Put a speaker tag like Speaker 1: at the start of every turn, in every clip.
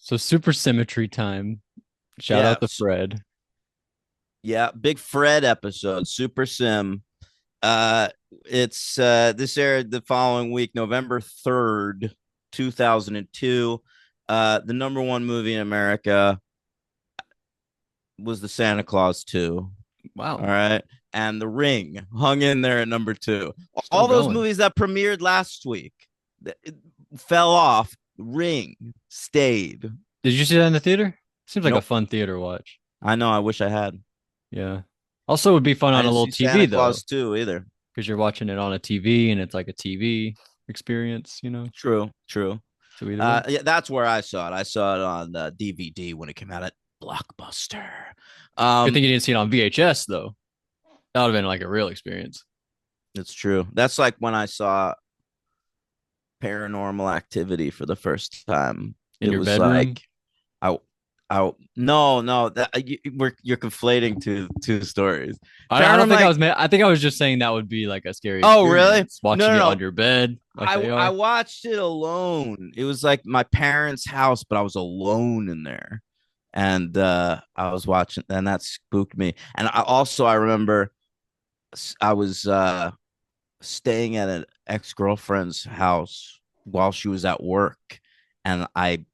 Speaker 1: So supersymmetry time. Shout
Speaker 2: Yeah,
Speaker 1: out to Fred.
Speaker 2: yeah, big Fred episode, Super Sim. It's this aired the following week, November 3rd, 2002. The number one movie in America was the Santa Claus 2. All
Speaker 1: Wow.
Speaker 2: right. And The Ring hung in there at number two.
Speaker 1: Still
Speaker 2: All those
Speaker 1: going.
Speaker 2: movies that premiered last week fell off. Ring stayed.
Speaker 1: Did you see that in the theater? Seems like a
Speaker 2: Nope.
Speaker 1: fun theater watch.
Speaker 2: I know. I wish I had.
Speaker 1: Yeah. Also it would be fun
Speaker 2: I
Speaker 1: on a
Speaker 2: didn't
Speaker 1: little
Speaker 2: see
Speaker 1: TV
Speaker 2: Santa
Speaker 1: though,
Speaker 2: Claus 2 either.
Speaker 1: because you're watching it on a TV and it's like a TV experience, you know?
Speaker 2: True. True.
Speaker 1: So either way.
Speaker 2: Yeah, that's where I saw it. I saw it on DVD when it came out at Blockbuster.
Speaker 1: Good
Speaker 2: Um,
Speaker 1: thing you didn't see it on VHS though. That would have been like a real experience.
Speaker 2: it's true. That's like when I saw Paranormal Activity for the first time.
Speaker 1: In
Speaker 2: It
Speaker 1: your
Speaker 2: was
Speaker 1: bedroom.
Speaker 2: like I, no, you're conflating two stories.
Speaker 1: I don't
Speaker 2: Paranormal,
Speaker 1: think I was I think I was just saying that would be like a scary
Speaker 2: oh really?
Speaker 1: experience watching
Speaker 2: No,
Speaker 1: it
Speaker 2: no,
Speaker 1: on
Speaker 2: no.
Speaker 1: your bed like they
Speaker 2: I
Speaker 1: are.
Speaker 2: watched it alone. It was like my parents' house, but I was alone in there, and I was watching, and that spooked me. And I remember I was staying at an ex girlfriend's house while she was at work, and I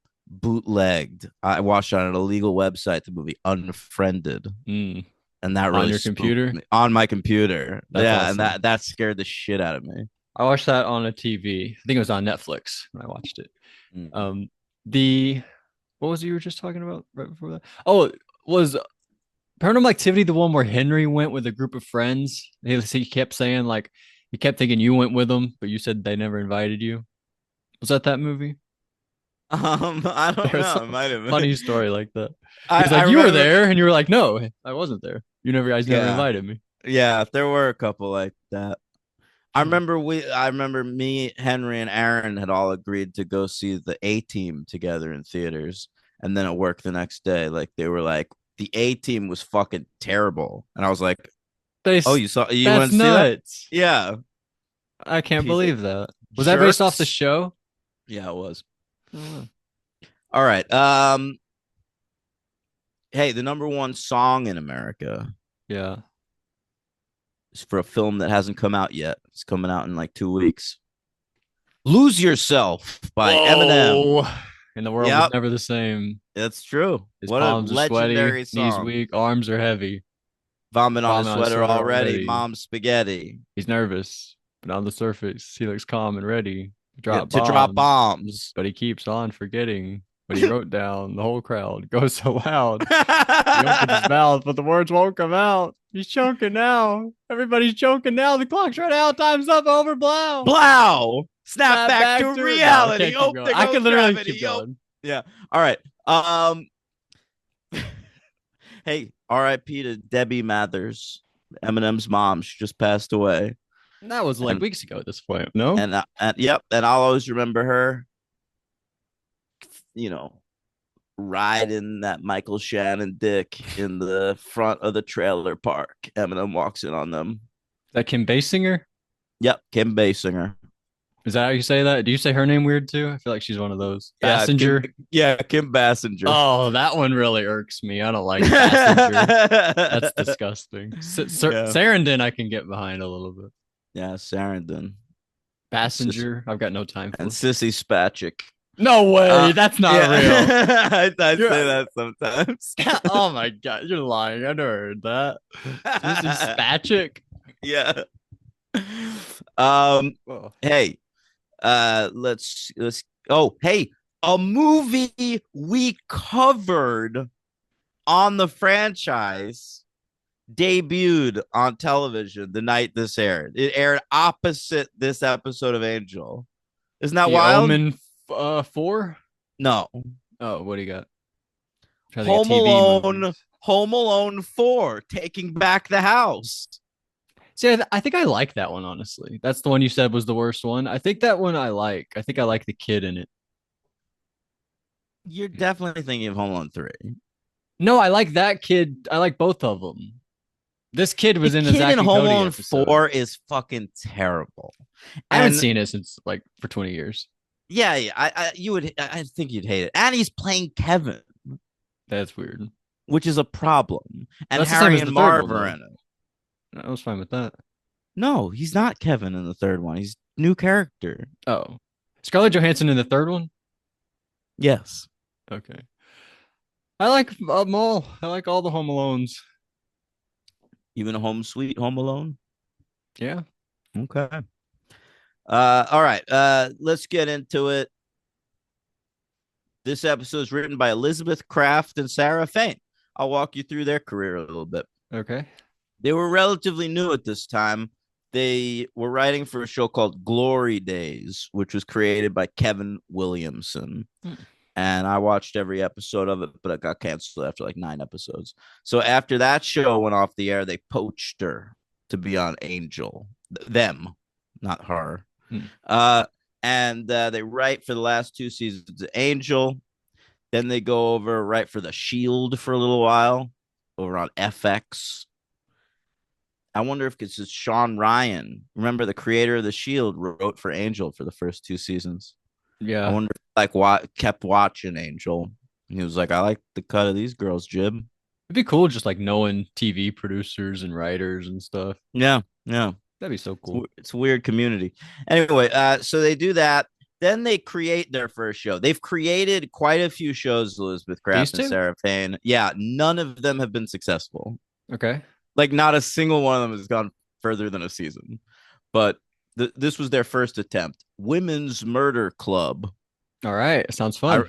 Speaker 2: watched on an illegal website the movie Unfriended,
Speaker 1: Mm.
Speaker 2: and that
Speaker 1: On
Speaker 2: really
Speaker 1: your
Speaker 2: spooked
Speaker 1: computer.
Speaker 2: me on my computer.
Speaker 1: That's
Speaker 2: Yeah, and
Speaker 1: awesome.
Speaker 2: that scared the shit out of me.
Speaker 1: I watched that on a TV. I think it was on Netflix when I watched it.
Speaker 2: Mm.
Speaker 1: Um, the what was it you were just talking about right before that? Oh, was Paranormal Activity the one where Henry went with a group of friends? He kept saying like he kept thinking you went with them, but you said they never invited you. Was that movie?
Speaker 2: I don't
Speaker 1: There's
Speaker 2: know. It
Speaker 1: some
Speaker 2: might have been.
Speaker 1: funny story like that. He's
Speaker 2: I
Speaker 1: like, you were
Speaker 2: remember.
Speaker 1: there, and you were like, no, I wasn't there. You never, guys never
Speaker 2: Yeah,
Speaker 1: invited me.
Speaker 2: yeah. There were a couple like that. I remember me, Henry, and Aaron had all agreed to go see the A Team together in theaters, and then at work the next day, like they were like the A Team was fucking terrible, and I was like,
Speaker 1: They,
Speaker 2: "Oh, you
Speaker 1: that's
Speaker 2: went to see that?"
Speaker 1: nuts.
Speaker 2: Yeah,
Speaker 1: I can't believe that. Was that based off the
Speaker 2: jerks.
Speaker 1: show?
Speaker 2: Yeah, it was.
Speaker 1: Oh,
Speaker 2: All right. Hey, the number one song in America
Speaker 1: yeah.
Speaker 2: is for a film that hasn't come out yet. It's coming out in like 2 weeks. "Lose Yourself" by Eminem.
Speaker 1: Whoa. And the world was
Speaker 2: Yep,
Speaker 1: never the same.
Speaker 2: it's true.
Speaker 1: His
Speaker 2: What a
Speaker 1: palms are sweaty,
Speaker 2: legendary
Speaker 1: knees
Speaker 2: song.
Speaker 1: weak, arms are heavy.
Speaker 2: Vomit on his
Speaker 1: Vomit on his
Speaker 2: sweater
Speaker 1: sweater
Speaker 2: already.
Speaker 1: already.
Speaker 2: Mom's spaghetti.
Speaker 1: He's nervous, but on the surface, he looks calm and ready to
Speaker 2: Yeah,
Speaker 1: drop
Speaker 2: to drop
Speaker 1: bombs.
Speaker 2: bombs.
Speaker 1: But he keeps on forgetting what he wrote down. The whole crowd goes so loud. He opens his mouth, but the words won't come out. He's choking now. Everybody's choking now. The clock's run out. Time's up. Over. Blow.
Speaker 2: Blow. Snap
Speaker 1: Snap
Speaker 2: back
Speaker 1: back
Speaker 2: to
Speaker 1: to no. I
Speaker 2: reality.
Speaker 1: can't keep
Speaker 2: Oh,
Speaker 1: going.
Speaker 2: there
Speaker 1: I
Speaker 2: goes
Speaker 1: could literally
Speaker 2: gravity.
Speaker 1: keep
Speaker 2: Oh,
Speaker 1: going.
Speaker 2: yeah. All right. Hey, R.I.P. to Debbie Mathers, Eminem's mom. She just passed away,
Speaker 1: That was like
Speaker 2: and
Speaker 1: weeks ago at this point. No,
Speaker 2: and yep, and I'll always remember her. You know, riding that Michael Shannon dick in the front of the trailer park. Eminem walks in on them.
Speaker 1: is that Kim Basinger?
Speaker 2: Yep, Kim Basinger.
Speaker 1: Is that how you say that? Do you say her name weird too? I feel like she's one of those.
Speaker 2: Yeah,
Speaker 1: Passenger.
Speaker 2: Kim Bassinger.
Speaker 1: Oh, that one really irks me. I don't like passenger. That's disgusting.
Speaker 2: Yeah,
Speaker 1: Sarandon, I can get behind a little bit.
Speaker 2: yeah, Sarandon
Speaker 1: Passenger, I've got no time
Speaker 2: and
Speaker 1: for.
Speaker 2: Sissy Spacek.
Speaker 1: No way, that's not real.
Speaker 2: Yeah, I say
Speaker 1: You're,
Speaker 2: that sometimes.
Speaker 1: oh my god, you're lying. I never heard that. This is Spatchik.
Speaker 2: Yeah. Um.
Speaker 1: Oh.
Speaker 2: Hey. Let's. Oh, hey. A movie we covered on the franchise debuted on television the night this aired. It aired opposite this episode of Angel. Isn't that
Speaker 1: The
Speaker 2: wild?
Speaker 1: Omen 4?
Speaker 2: No.
Speaker 1: Oh, what do you got? Trying to think of
Speaker 2: Home
Speaker 1: TV
Speaker 2: Alone.
Speaker 1: movies.
Speaker 2: Home Alone 4, Taking Back the House.
Speaker 1: See, I think I like that one, honestly. That's the one you said was the worst one. I think that one I like. I think I like the kid in it.
Speaker 2: You're definitely thinking of Home Alone 3.
Speaker 1: No, I like that kid. I like both of them. This kid
Speaker 2: The
Speaker 1: was in a
Speaker 2: kid
Speaker 1: Zack
Speaker 2: in
Speaker 1: and
Speaker 2: Home
Speaker 1: Cody
Speaker 2: Alone
Speaker 1: episode.
Speaker 2: 4 is fucking terrible.
Speaker 1: I haven't
Speaker 2: And
Speaker 1: seen it since like for 20 years.
Speaker 2: Yeah, yeah. You would. I think you'd hate it. And he's playing Kevin,
Speaker 1: That's weird.
Speaker 2: which is a problem. And
Speaker 1: That's the same
Speaker 2: Harry
Speaker 1: as
Speaker 2: and
Speaker 1: the third
Speaker 2: Marv
Speaker 1: one
Speaker 2: are
Speaker 1: though.
Speaker 2: in it.
Speaker 1: I was fine with that.
Speaker 2: No, he's not Kevin in the third one. He's new character.
Speaker 1: Oh, Scarlett Johansson in the third one.
Speaker 2: Yes.
Speaker 1: Okay, I like them all. I like all the Home Alones.
Speaker 2: Even Home Sweet Home Alone.
Speaker 1: Yeah.
Speaker 2: Okay. All right. Let's get into it. This episode is written by Elizabeth Kraft and Sarah Fain. I'll walk you through their career a little bit.
Speaker 1: Okay.
Speaker 2: They were relatively new at this time. They were writing for a show called Glory Days, which was created by Kevin Williamson.
Speaker 1: Hmm.
Speaker 2: And I watched every episode of it, but it got canceled after like 9 episodes. So after that show went off the air, they poached her to be on Angel. Them, not her.
Speaker 1: Hmm.
Speaker 2: Uh, and they write for the last 2 seasons of Angel. Then they go over write for the Shield for a little while over on FX. I wonder if it's just Sean Ryan. Remember, the creator of the Shield wrote for Angel for the first 2 seasons. I
Speaker 1: Yeah.
Speaker 2: wonder if like what kept watching Angel. He was like, I like the cut of these girls, Jib.
Speaker 1: It'd be cool just like knowing TV producers and writers and stuff.
Speaker 2: Yeah, yeah.
Speaker 1: That'd be so cool.
Speaker 2: It's a weird community. Anyway, so they do that. Then they create their first show. They've created quite a few shows, Elizabeth
Speaker 1: These
Speaker 2: Kraft and
Speaker 1: two?
Speaker 2: Sarah Payne. Yeah, none of them have been successful.
Speaker 1: Okay.
Speaker 2: Like, not a single one of them has gone further than a season. But this was their first attempt. Women's Murder Club.
Speaker 1: All right. Sounds
Speaker 2: I
Speaker 1: fun.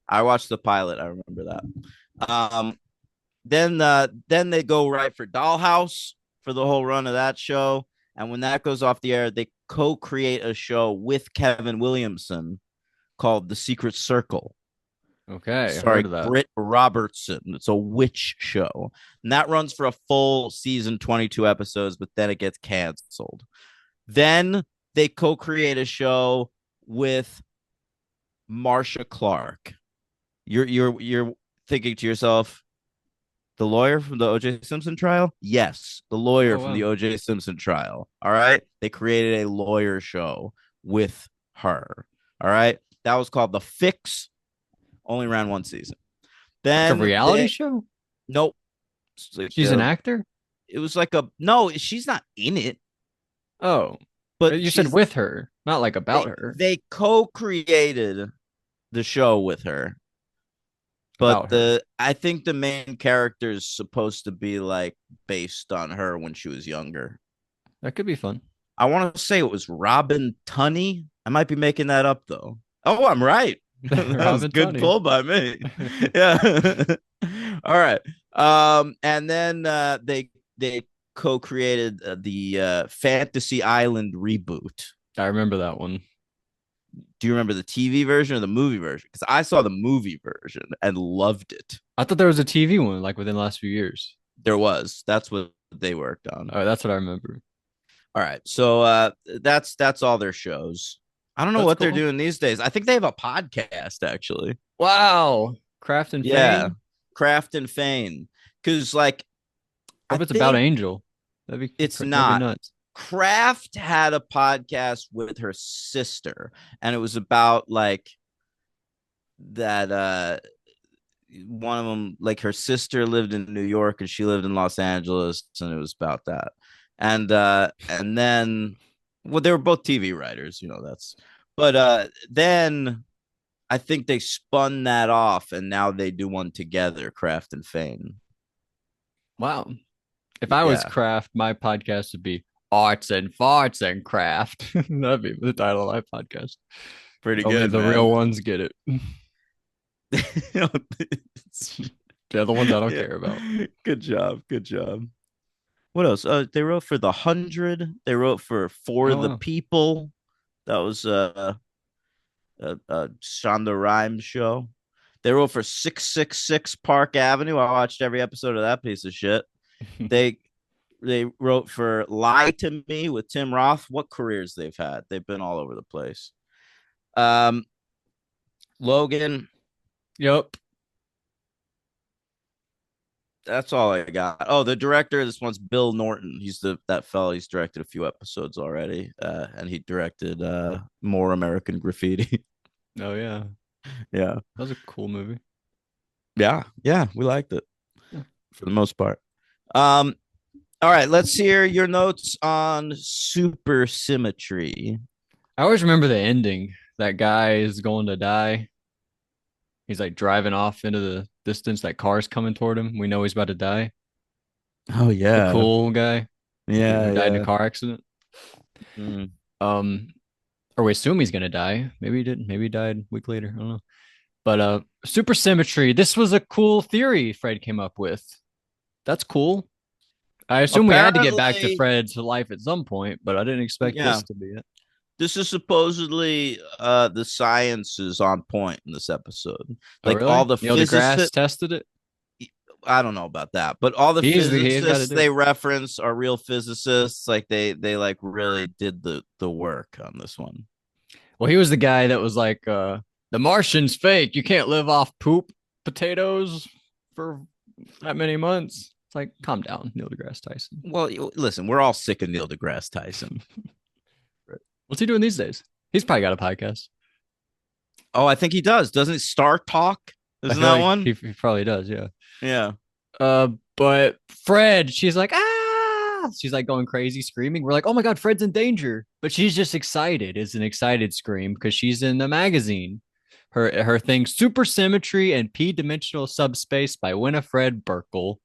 Speaker 2: I watched the pilot. I remember that. Then they go right for Dollhouse for the whole run of that show. And when that goes off the air, they co-create a show with Kevin Williamson called The Secret Circle.
Speaker 1: Okay. I heard
Speaker 2: Sorry,
Speaker 1: of that.
Speaker 2: Britt Robertson. It's a witch show. And that runs for a full season, 22 episodes, but then it gets canceled. Then they co-create a show with Marsha Clark. You're thinking to yourself, the lawyer from the O.J. Simpson trial? Yes, the lawyer
Speaker 1: Oh
Speaker 2: from the
Speaker 1: wow.
Speaker 2: O.J. Simpson trial. All right. They created a lawyer show with her. All right. That was called The Fix. Only ran one season.
Speaker 1: Like a
Speaker 2: Then
Speaker 1: reality show?
Speaker 2: nope. Like
Speaker 1: She's an actor?
Speaker 2: it was like a no. She's not in it,
Speaker 1: Oh.
Speaker 2: but
Speaker 1: You said with her, not like about her.
Speaker 2: they co-created the show with her. But
Speaker 1: About her.
Speaker 2: I think the main character is supposed to be like based on her when she was younger.
Speaker 1: That could be fun.
Speaker 2: I want to say it was Robin Tunney. I might be making that up though. Oh, I'm right. That was a
Speaker 1: Robin
Speaker 2: good
Speaker 1: Tunney.
Speaker 2: pull by me. Yeah. All right. And then they co-created the Fantasy Island reboot.
Speaker 1: I remember that one.
Speaker 2: Do you remember the TV version or the movie version? Because I saw the movie version and loved it.
Speaker 1: I thought there was a TV one like within the last few years.
Speaker 2: There was. That's what they worked on.
Speaker 1: Oh, that's what I remember.
Speaker 2: All right. So that's all their shows. I don't know
Speaker 1: That's
Speaker 2: what they're
Speaker 1: cool.
Speaker 2: doing these days. I think they have a podcast actually.
Speaker 1: Wow. Craft and
Speaker 2: Yeah.
Speaker 1: Fame.
Speaker 2: Craft and Fame. Because like
Speaker 1: What
Speaker 2: I
Speaker 1: if it's about
Speaker 2: think
Speaker 1: Angel?
Speaker 2: it's
Speaker 1: That'd be
Speaker 2: not.
Speaker 1: nuts.
Speaker 2: Kraft had a podcast with her sister, and it was about like that one of them, like her sister lived in New York and she lived in Los Angeles, and it was about that. And then well, they were both TV writers, that's but then I think they spun that off and now they do one together, Kraft and Fane.
Speaker 1: Wow. If I was
Speaker 2: Yeah,
Speaker 1: Craft, my podcast would be Arts and Farts and Craft. That'd be the title of my podcast.
Speaker 2: pretty
Speaker 1: Only
Speaker 2: good,
Speaker 1: the real
Speaker 2: man.
Speaker 1: ones get it. They're the ones I don't
Speaker 2: Yeah.
Speaker 1: care about.
Speaker 2: Good job. Good job. What else? They wrote for the 100. They wrote for
Speaker 1: Oh
Speaker 2: the
Speaker 1: wow.
Speaker 2: People. That was a Shonda Rhimes show. They wrote for 666 Park Avenue. I watched every episode of that piece of shit. They they wrote for Lie to Me with Tim Roth. What careers they've had? They've been all over the place. Um, Logan,
Speaker 1: Yep.
Speaker 2: that's all I got. Oh, the director of this one's Bill Norton. He's that fella. He's directed a few episodes already, and he directed More American Graffiti.
Speaker 1: Oh yeah,
Speaker 2: Yeah.
Speaker 1: that was a cool movie.
Speaker 2: Yeah. Yeah. We liked it
Speaker 1: Yeah.
Speaker 2: for the most part. Um, all right, let's hear your notes on supersymmetry.
Speaker 1: I always remember the ending. That guy is going to die. He's like driving off into the distance. That car's coming toward him. We know he's about to die.
Speaker 2: Oh
Speaker 1: The
Speaker 2: yeah.
Speaker 1: cool guy
Speaker 2: Yeah,
Speaker 1: who died in a
Speaker 2: yeah.
Speaker 1: car accident.
Speaker 2: Mm.
Speaker 1: Um, or we assume he's gonna die. Maybe he didn't. Maybe he died a week later. I don't know. But supersymmetry. This was a cool theory Fred came up with. That's cool. I assume we had to get back to
Speaker 2: Apparently,
Speaker 1: Fred's life at some point, but I didn't expect
Speaker 2: yeah.
Speaker 1: this to be it.
Speaker 2: This is supposedly the science is on point in this episode.
Speaker 1: Oh,
Speaker 2: Like all
Speaker 1: really?
Speaker 2: the
Speaker 1: Neil
Speaker 2: physicists,
Speaker 1: deGrasse tested it.
Speaker 2: I don't know about that, but all the
Speaker 1: He's got to
Speaker 2: physicists
Speaker 1: do it.
Speaker 2: they reference are real physicists. Like they like really did the work on this one.
Speaker 1: Well, he was the guy that was like, the Martian's fake. You can't live off poop potatoes for that many months. It's like, calm down, Neil deGrasse Tyson.
Speaker 2: Well, listen, we're all sick of Neil deGrasse Tyson.
Speaker 1: Right. What's he doing these days? He's probably got a podcast.
Speaker 2: Oh, I think he does. Doesn't it Star Talk?
Speaker 1: I
Speaker 2: Isn't
Speaker 1: feel
Speaker 2: that
Speaker 1: like
Speaker 2: one?
Speaker 1: he probably does. Yeah.
Speaker 2: Yeah.
Speaker 1: But Fred, she's like, ah, she's like going crazy, screaming. We're like, oh my God, Fred's in danger. But she's just excited. It's an excited scream because she's in the magazine. Her thing, Supersymmetry and P-Dimensional Subspace by Winifred Burkle.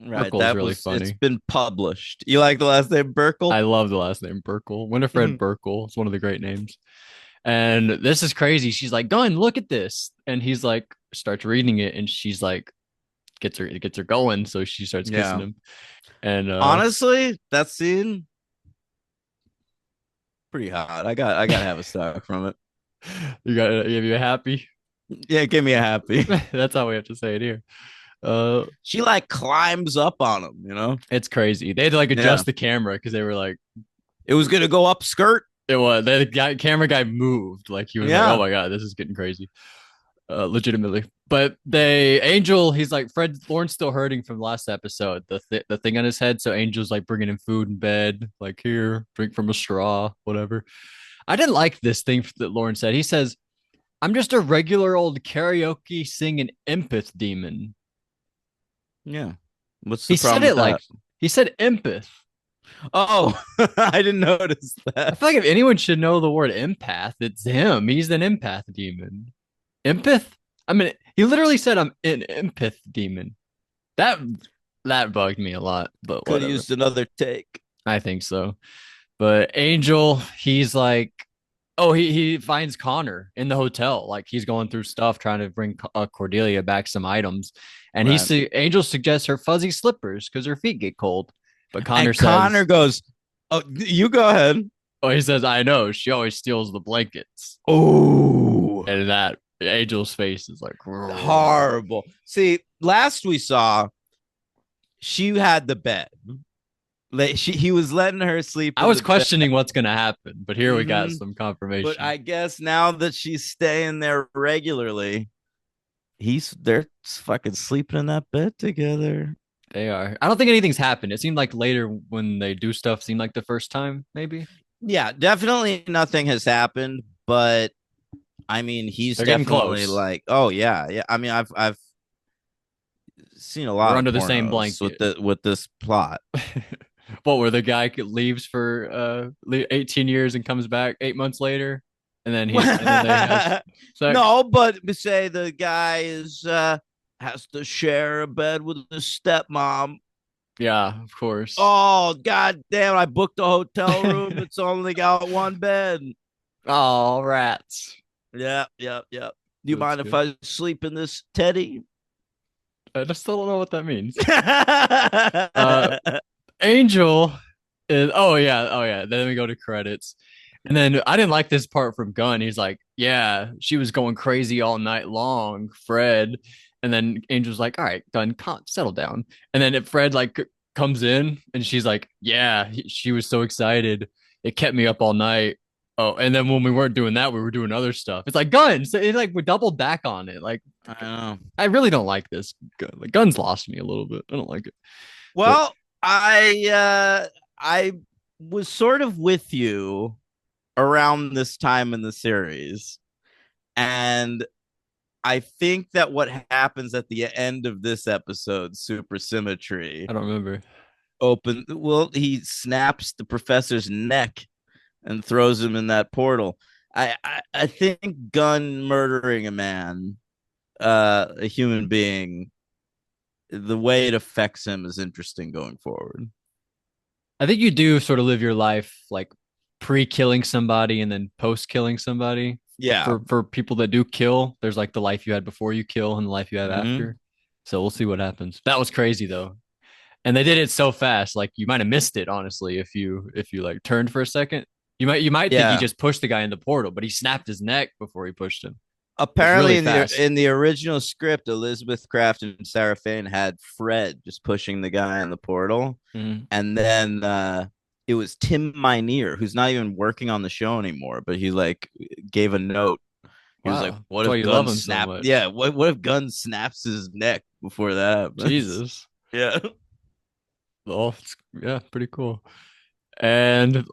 Speaker 2: Right.
Speaker 1: Burkle's
Speaker 2: That
Speaker 1: really
Speaker 2: was it's
Speaker 1: funny.
Speaker 2: been published. You like the last name Burkle?
Speaker 1: I love the last name Burkle. Winifred Burkle. It's one of the great names. And this is crazy. She's like, Gunn, look at this. And he's like, starts reading it, and she's like, gets her going. So she starts kissing
Speaker 2: Yeah.
Speaker 1: him. And
Speaker 2: Honestly, that scene pretty hot. I got to have a stock from it.
Speaker 1: you happy?
Speaker 2: Yeah, give me a happy.
Speaker 1: That's how we have to say it here. Uh,
Speaker 2: She like climbs up on him, you know?
Speaker 1: it's crazy. They had to like
Speaker 2: Yeah.
Speaker 1: adjust the camera because they were like,
Speaker 2: It was gonna go up skirt.
Speaker 1: it was camera guy moved. Like he was like, oh
Speaker 2: Yeah.
Speaker 1: my God, this is getting crazy. Legitimately. But Angel, he's like, Lauren's still hurting from last episode, the thing on his head. So Angel's like bringing him food in bed, like, here, drink from a straw, whatever. I didn't like this thing that Lauren said. He says, I'm just a regular old karaoke singing empath demon.
Speaker 2: Yeah. What's the
Speaker 1: He said
Speaker 2: problem
Speaker 1: it
Speaker 2: with
Speaker 1: like,
Speaker 2: that?
Speaker 1: he said empath.
Speaker 2: Oh, I didn't notice
Speaker 1: I
Speaker 2: that.
Speaker 1: feel like if anyone should know the word empath, it's him. He's an empath demon. Empath? I mean, he literally said I'm an empath demon. That that bugged me a lot, but
Speaker 2: Could have
Speaker 1: whatever.
Speaker 2: used another take.
Speaker 1: I think so. But Angel, he's like, oh, he finds Connor in the hotel. Like he's going through stuff trying to bring Cordelia back some items, and
Speaker 2: Right.
Speaker 1: Angel suggests her fuzzy slippers because her feet get cold. But Connor
Speaker 2: And
Speaker 1: says,
Speaker 2: Connor goes, "Oh, you go ahead."
Speaker 1: oh, he says, I know she always steals the blankets,
Speaker 2: Oh,
Speaker 1: and that Angel's face is like,
Speaker 2: horrible. See, last we saw, she had the bed. He was letting her sleep
Speaker 1: I
Speaker 2: in
Speaker 1: was
Speaker 2: the bed.
Speaker 1: questioning what's gonna happen, but here we got
Speaker 2: Hmm.
Speaker 1: some
Speaker 2: But
Speaker 1: confirmation.
Speaker 2: I guess now that she's staying there regularly, they're fucking sleeping in that bed together.
Speaker 1: They are. I don't think anything's happened. It seemed like later when they do stuff, seemed like the first time, maybe.
Speaker 2: Yeah, definitely nothing has happened, but I mean, he's
Speaker 1: They're getting
Speaker 2: definitely
Speaker 1: close.
Speaker 2: like, oh yeah, yeah. I mean, I've seen a
Speaker 1: We're
Speaker 2: lot of
Speaker 1: under the same
Speaker 2: pornos
Speaker 1: blanket.
Speaker 2: with this plot.
Speaker 1: What, where the guy leaves for 18 years and comes back 8 months later, and then they have sex.
Speaker 2: No, but say the guy is has to share a bed with his stepmom.
Speaker 1: Yeah, of course.
Speaker 2: Oh god damn! I booked a hotel room. It's only got one bed.
Speaker 1: Oh, rats.
Speaker 2: Yeah, yeah, yeah. Do you
Speaker 1: That's
Speaker 2: mind if
Speaker 1: good.
Speaker 2: I sleep in this teddy?
Speaker 1: I just still don't know what that means. Uh, Angel is, oh yeah. Then we go to credits. And then I didn't like this part from Gunn. He's like, yeah, she was going crazy all night long, Fred. And then Angel's like, all right, Gunn, settle down. And then if Fred like comes in and she's like, yeah, she was so excited. It kept me up all night. Oh, and then when we weren't doing that, we were doing other stuff. It's like Gunn. So it like we doubled back on it. Like
Speaker 2: I know.
Speaker 1: I really don't like this. Like Gunn's lost me a little bit. I don't like it. But
Speaker 2: Well, I was sort of with you around this time in the series. And I think that what happens at the end of this episode,
Speaker 1: I
Speaker 2: Supersymmetry,
Speaker 1: don't remember.
Speaker 2: he snaps the professor's neck and throws him in that portal. I think gun murdering a man, a human being, the way it affects him is interesting going forward.
Speaker 1: I think you do sort of live your life like pre-killing somebody and then post-killing somebody.
Speaker 2: Yeah.
Speaker 1: For people that do kill, there's like the life you had before you kill and the life you have
Speaker 2: Mm-hmm.
Speaker 1: after. So we'll see what happens. That was crazy though. And they did it so fast, like you might have missed it, honestly, if you like turned for a second. You might think he
Speaker 2: Yeah.
Speaker 1: just pushed the guy in the portal, but he snapped his neck before he pushed him. It was
Speaker 2: Apparently,
Speaker 1: really
Speaker 2: in the
Speaker 1: fast.
Speaker 2: original script, Elizabeth Craft and Sarah Fane had Fred just pushing the guy in the portal,
Speaker 1: Mhm.
Speaker 2: and then it was Tim Minear, who's not even working on the show anymore, but he like gave a note. He was like,
Speaker 1: Wow.
Speaker 2: "What
Speaker 1: That's why
Speaker 2: if
Speaker 1: you love
Speaker 2: Gunn
Speaker 1: him so
Speaker 2: snap?
Speaker 1: much.
Speaker 2: Yeah, what if Gunn snaps his neck before that happens?"
Speaker 1: Jesus.
Speaker 2: Yeah.
Speaker 1: Well, yeah, pretty cool. And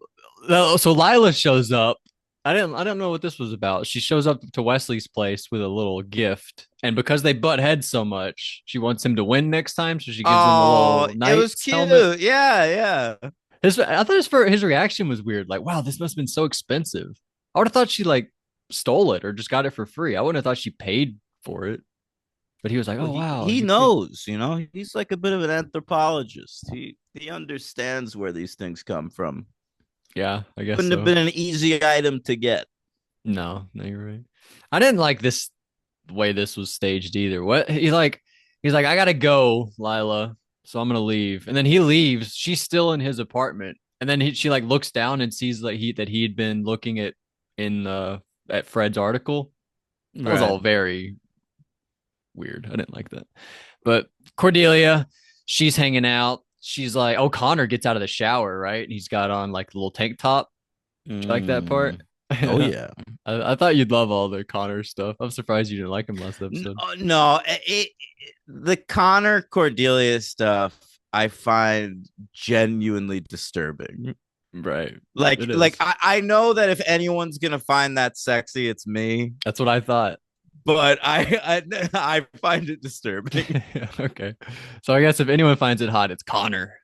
Speaker 1: so Lila shows up. I don't know what this was about. She shows up to Wesley's place with a little gift, and because they butt heads so much, she wants him to win next time. So she gives him a
Speaker 2: Oh,
Speaker 1: little
Speaker 2: it was
Speaker 1: knight's helmet.
Speaker 2: cute. Yeah, yeah.
Speaker 1: I thought his reaction was weird. Like, wow, this must have been so expensive. I would have thought she like stole it or just got it for free. I wouldn't have thought she paid for it. But he was like,
Speaker 2: Well,
Speaker 1: oh
Speaker 2: he
Speaker 1: wow,
Speaker 2: he
Speaker 1: you paid.
Speaker 2: knows, he's like a bit of an anthropologist. He understands where these things come from.
Speaker 1: Yeah, I guess
Speaker 2: Wouldn't have
Speaker 1: so.
Speaker 2: been an easy item to get.
Speaker 1: No, no, you're right. I didn't like this way this was staged either. What he's like, I gotta go, Lila, so I'm gonna leave. And then he leaves. She's still in his apartment. And then she like looks down and sees like he had been looking at Fred's article. That was
Speaker 2: Right.
Speaker 1: all very weird. I didn't like that. But Cordelia, she's hanging out. She's like, oh, Connor gets out of the shower, right? And he's got on like the little tank top. Do you like that part?
Speaker 2: Mm. Oh
Speaker 1: I,
Speaker 2: yeah.
Speaker 1: I thought you'd love all the Connor stuff. I'm surprised you didn't like him last episode.
Speaker 2: No, the Connor Cordelia stuff I find genuinely disturbing.
Speaker 1: Right.
Speaker 2: Like
Speaker 1: It
Speaker 2: like
Speaker 1: is.
Speaker 2: I know that if anyone's gonna find that sexy, it's me.
Speaker 1: That's what I thought.
Speaker 2: But I find it disturbing.
Speaker 1: Okay. So I guess if anyone finds it hot, it's Connor.